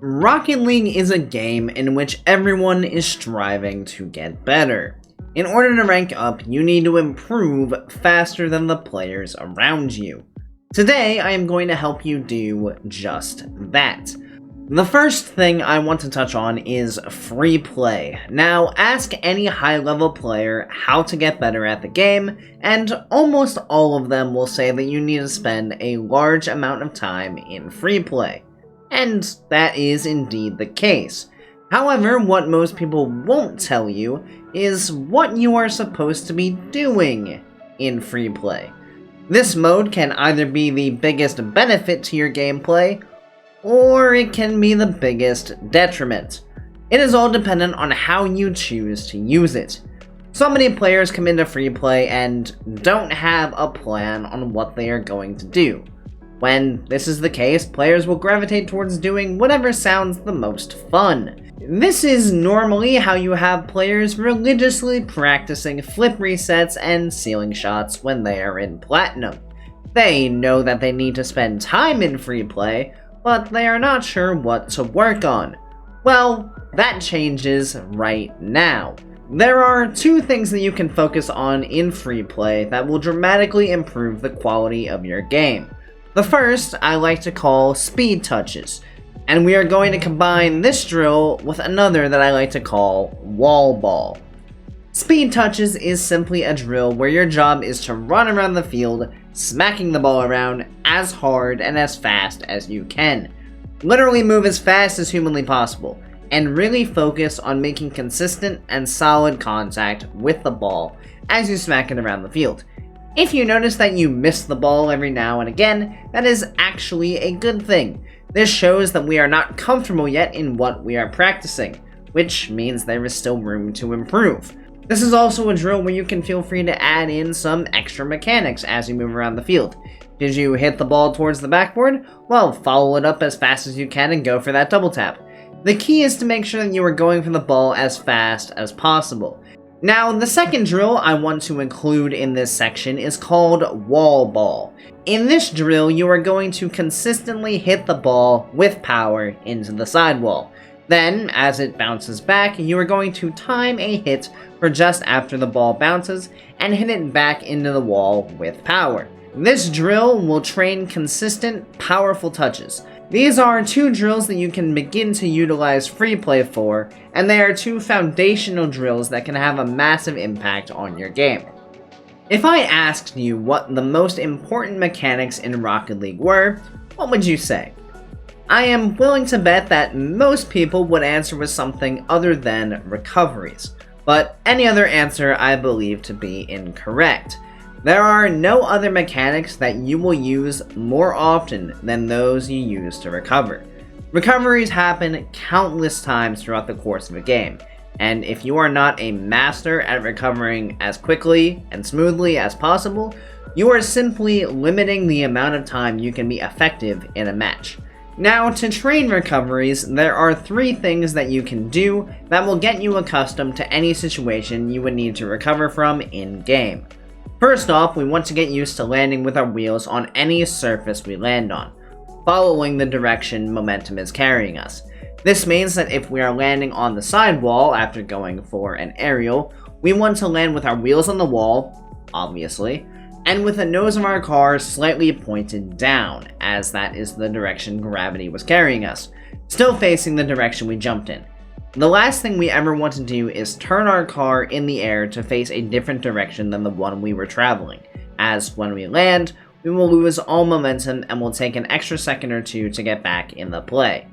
Rocket League is a game in which everyone is striving to get better. In order to rank up, you need to improve faster than the players around you. Today, I am going to help you do just that. The first thing I want to touch on is free play. Now, ask any high-level player how to get better at the game, and almost all of them will say that you need to spend a large amount of time in free play. And that is indeed the case. However, what most people won't tell you is what you are supposed to be doing in free play. This mode can either be the biggest benefit to your gameplay, or it can be the biggest detriment. It is all dependent on how you choose to use it. So many players come into free play and don't have a plan on what they are going to do. When this is the case, players will gravitate towards doing whatever sounds the most fun. This is normally how you have players religiously practicing flip resets and ceiling shots when they are in Platinum. They know that they need to spend time in free play, but they are not sure what to work on. Well, that changes right now. There are two things that you can focus on in free play that will dramatically improve the quality of your game. The first I like to call speed touches, and we are going to combine this drill with another that I like to call wall ball. Speed touches is simply a drill where your job is to run around the field, smacking the ball around as hard and as fast as you can. Literally move as fast as humanly possible, and really focus on making consistent and solid contact with the ball as you smack it around the field. If you notice that you miss the ball every now and again, that is actually a good thing. This shows that we are not comfortable yet in what we are practicing, which means there is still room to improve. This is also a drill where you can feel free to add in some extra mechanics as you move around the field. Did you hit the ball towards the backboard? Well, follow it up as fast as you can and go for that double tap. The key is to make sure that you are going for the ball as fast as possible. Now, the second drill I want to include in this section is called wall ball. In this drill, you are going to consistently hit the ball with power into the sidewall. Then, as it bounces back, you are going to time a hit for just after the ball bounces and hit it back into the wall with power. This drill will train consistent, powerful touches. These are two drills that you can begin to utilize free play for, and they are two foundational drills that can have a massive impact on your game. If I asked you what the most important mechanics in Rocket League were, what would you say? I am willing to bet that most people would answer with something other than recoveries, but any other answer I believe to be incorrect. There are no other mechanics that you will use more often than those you use to recover. Recoveries happen countless times throughout the course of a game, and if you are not a master at recovering as quickly and smoothly as possible, you are simply limiting the amount of time you can be effective in a match. Now, to train recoveries, there are three things that you can do that will get you accustomed to any situation you would need to recover from in-game. First off, we want to get used to landing with our wheels on any surface we land on, following the direction momentum is carrying us. This means that if we are landing on the sidewall after going for an aerial, we want to land with our wheels on the wall, obviously, and with the nose of our car slightly pointed down, as that is the direction gravity was carrying us, still facing the direction we jumped in. The last thing we ever want to do is turn our car in the air to face a different direction than the one we were traveling, as when we land, we will lose all momentum and will take an extra second or two to get back in the play.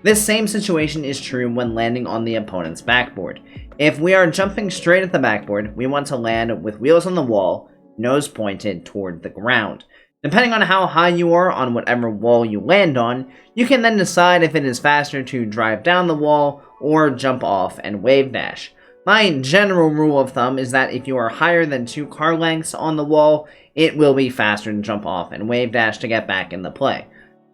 This same situation is true when landing on the opponent's backboard. If we are jumping straight at the backboard, we want to land with wheels on the wall, nose pointed toward the ground. Depending on how high you are on whatever wall you land on, you can then decide if it is faster to drive down the wall or jump off and wave dash. My general rule of thumb is that if you are higher than 2 car lengths on the wall, it will be faster to jump off and wave dash to get back in the play.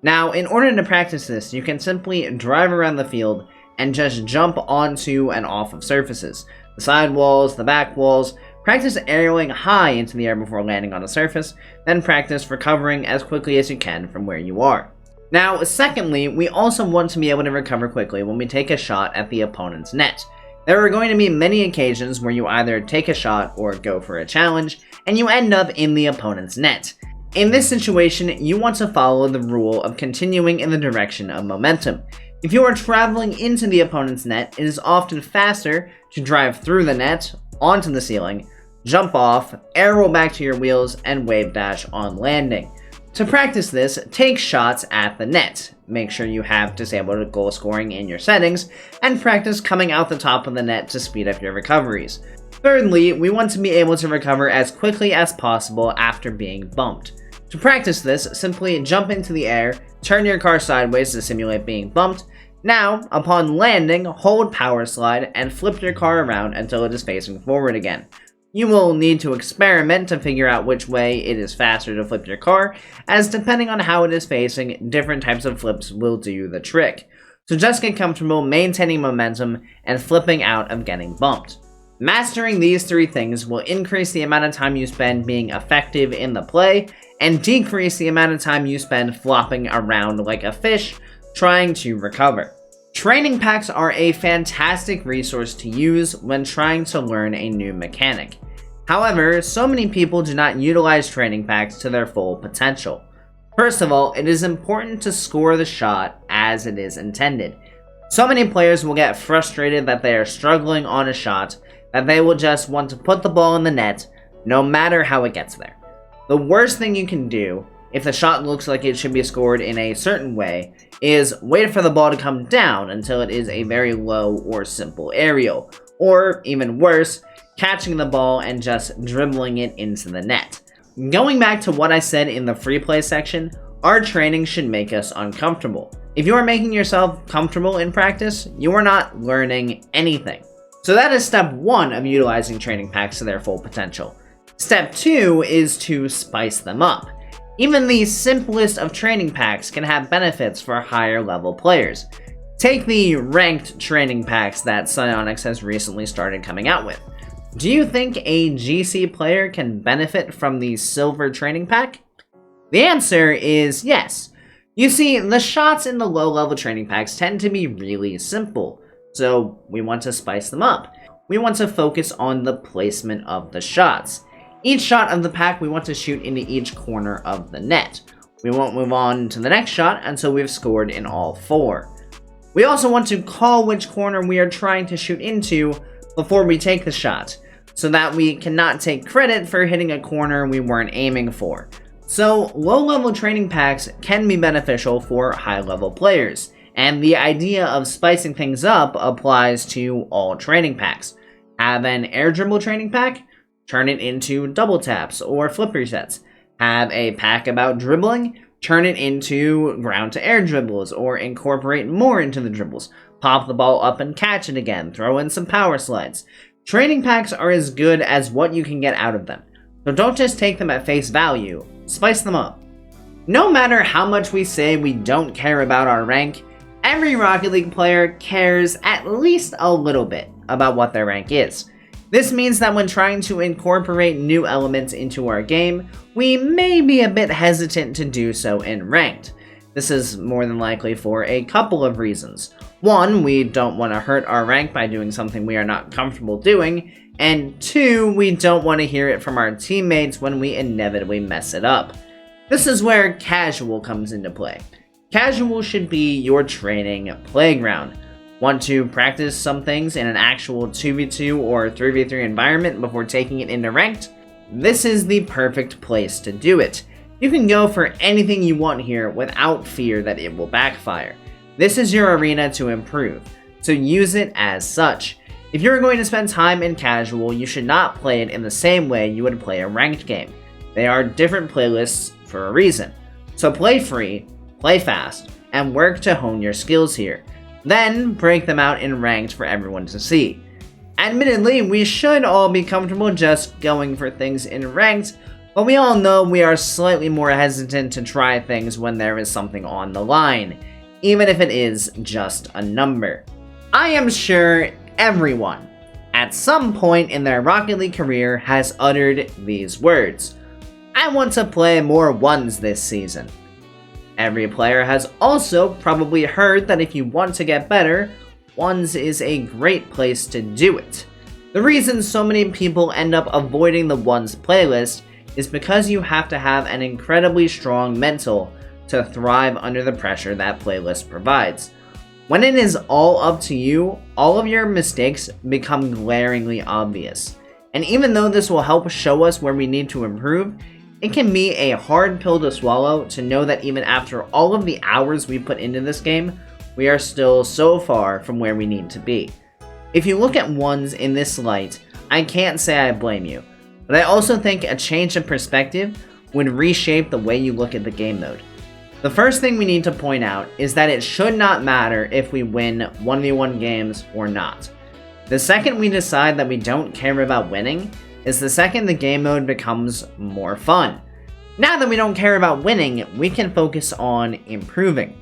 Now, in order to practice this, you can simply drive around the field and just jump onto and off of surfaces. The side walls, the back walls. Practice aerialing high into the air before landing on a surface, then practice recovering as quickly as you can from where you are. Now, secondly, we also want to be able to recover quickly when we take a shot at the opponent's net. There are going to be many occasions where you either take a shot or go for a challenge, and you end up in the opponent's net. In this situation, you want to follow the rule of continuing in the direction of momentum. If you are traveling into the opponent's net, it is often faster to drive through the net, onto the ceiling, jump off, air roll back to your wheels, and wave dash on landing. To practice this, take shots at the net. Make sure you have disabled goal scoring in your settings, and practice coming out the top of the net to speed up your recoveries. Thirdly, we want to be able to recover as quickly as possible after being bumped. To practice this, simply jump into the air, turn your car sideways to simulate being bumped. Now, upon landing, hold power slide and flip your car around until it is facing forward again. You will need to experiment to figure out which way it is faster to flip your car, as depending on how it is facing, different types of flips will do the trick. So just get comfortable maintaining momentum and flipping out of getting bumped. Mastering these three things will increase the amount of time you spend being effective in the play, and decrease the amount of time you spend flopping around like a fish trying to recover. Training packs are a fantastic resource to use when trying to learn a new mechanic. However, so many people do not utilize training packs to their full potential. First of all, it is important to score the shot as it is intended. So many players will get frustrated that they are struggling on a shot that they will just want to put the ball in the net no matter how it gets there. The worst thing you can do, if the shot looks like it should be scored in a certain way, is wait for the ball to come down until it is a very low or simple aerial, or even worse, catching the ball and just dribbling it into the net. Going back to what I said in the free play section, our training should make us uncomfortable. If you are making yourself comfortable in practice, you are not learning anything. So that is step 1 of utilizing training packs to their full potential. Step 2 is to spice them up. Even the simplest of training packs can have benefits for higher level players. Take the ranked training packs that Psyonix has recently started coming out with. Do you think a GC player can benefit from the silver training pack? The answer is yes. You see, the shots in the low level training packs tend to be really simple, so we want to spice them up. We want to focus on the placement of the shots. Each shot of the pack we want to shoot into each corner of the net. We won't move on to the next shot until we've scored in all 4. We also want to call which corner we are trying to shoot into before we take the shot, so that we cannot take credit for hitting a corner we weren't aiming for. So low-level training packs can be beneficial for high-level players, and the idea of spicing things up applies to all training packs. Have an air dribble training pack? Turn it into double taps or flip resets. Have a pack about dribbling? Turn it into ground to air dribbles or incorporate more into the dribbles. Pop the ball up and catch it again. Throw in some power slides. Training packs are as good as what you can get out of them. So don't just take them at face value. Spice them up. No matter how much we say we don't care about our rank, every Rocket League player cares at least a little bit about what their rank is. This means that when trying to incorporate new elements into our game, we may be a bit hesitant to do so in ranked. This is more than likely for a couple of reasons. 1, we don't want to hurt our rank by doing something we are not comfortable doing, and 2, we don't want to hear it from our teammates when we inevitably mess it up. This is where casual comes into play. Casual should be your training playground. Want to practice some things in an actual 2v2 or 3v3 environment before taking it into ranked? This is the perfect place to do it. You can go for anything you want here without fear that it will backfire. This is your arena to improve, so use it as such. If you're going to spend time in casual, you should not play it in the same way you would play a ranked game. They are different playlists for a reason. So play free, play fast, and work to hone your skills here. Then break them out in ranked for everyone to see. Admittedly, we should all be comfortable just going for things in ranked, but we all know we are slightly more hesitant to try things when there is something on the line, even if it is just a number. I am sure everyone, at some point in their Rocket League career, has uttered these words. I want to play more ones this season. Every player has also probably heard that if you want to get better, Ones is a great place to do it. The reason so many people end up avoiding the Ones playlist is because you have to have an incredibly strong mental to thrive under the pressure that playlist provides. When it is all up to you, all of your mistakes become glaringly obvious. And even though this will help show us where we need to improve, it can be a hard pill to swallow to know that even after all of the hours we put into this game, we are still so far from where we need to be. If you look at Ones in this light, I can't say I blame you, but I also think a change of perspective would reshape the way you look at the game mode. The first thing we need to point out is that it should not matter if we win 1v1 games or not. The second we decide that we don't care about winning is the second the game mode becomes more fun. Now that we don't care about winning, we can focus on improving.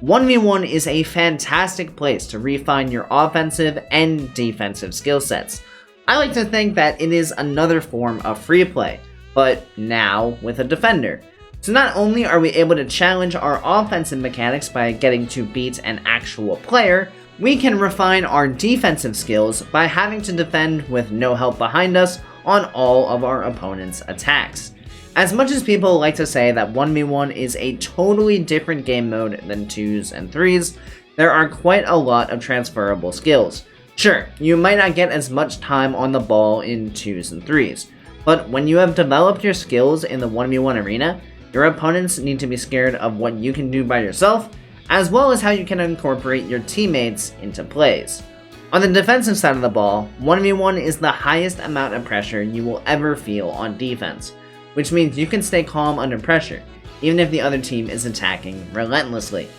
1v1 is a fantastic place to refine your offensive and defensive skill sets. I like to think that it is another form of free play, but now with a defender. So not only are we able to challenge our offensive mechanics by getting to beat an actual player, we can refine our defensive skills by having to defend with no help behind us on all of our opponent's attacks. As much as people like to say that 1v1 is a totally different game mode than 2s and 3s, there are quite a lot of transferable skills. Sure, you might not get as much time on the ball in 2s and 3s, but when you have developed your skills in the 1v1 arena, your opponents need to be scared of what you can do by yourself, as well as how you can incorporate your teammates into plays. On the defensive side of the ball, 1v1 is the highest amount of pressure you will ever feel on defense, which means you can stay calm under pressure, even if the other team is attacking relentlessly.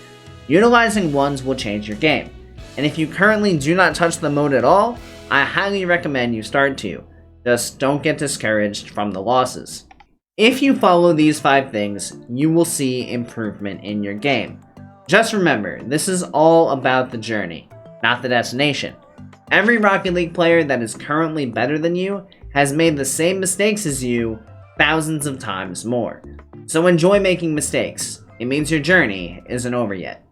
Utilizing Ones will change your game, and if you currently do not touch the mode at all, I highly recommend you start to. Just don't get discouraged from the losses. If you follow these 5 things, you will see improvement in your game. Just remember, this is all about the journey, not the destination. Every Rocket League player that is currently better than you has made the same mistakes as you thousands of times more. So enjoy making mistakes. It means your journey isn't over yet.